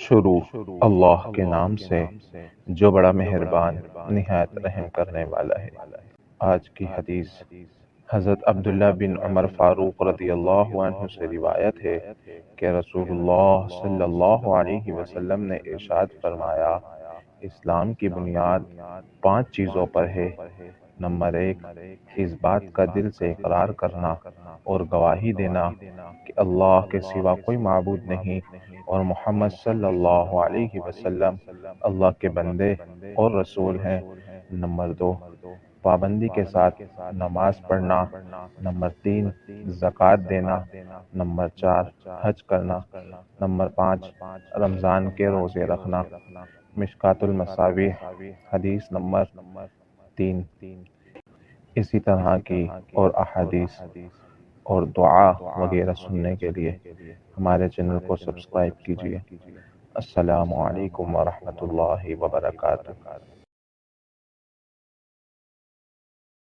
شروع اللہ کے نام سے جو بڑا مہربان نہایت رحم کرنے والا ہے۔ آج کی حدیث حضرت عبداللہ بن عمر فاروق رضی اللہ عنہ سے روایت ہے کہ رسول اللہ صلی اللہ علیہ وسلم نے ارشاد فرمایا، اسلام کی بنیاد 5 چیزوں پر ہے۔ نمبر 1، اس بات کا دل سے اقرار کرنا اور گواہی دینا کہ اللہ کے سوا کوئی معبود نہیں اور محمد صلی اللہ علیہ وسلم اللہ کے بندے اور رسول ہیں۔ نمبر 2، پابندی کے ساتھ نماز پڑھنا۔ نمبر 3، زکوٰۃ دینا۔ نمبر 4، حج کرنا۔ نمبر 5، رمضان کے روزے رکھنا۔ مشکوٰۃ المصابیح حدیث نمبر 3۔ اسی طرح کی اور احادیث اور دعا وغیرہ سننے کے لیے ہمارے چینل کو سبسکرائب کیجیے۔ السلام علیکم ورحمۃ اللہ وبرکاتہ۔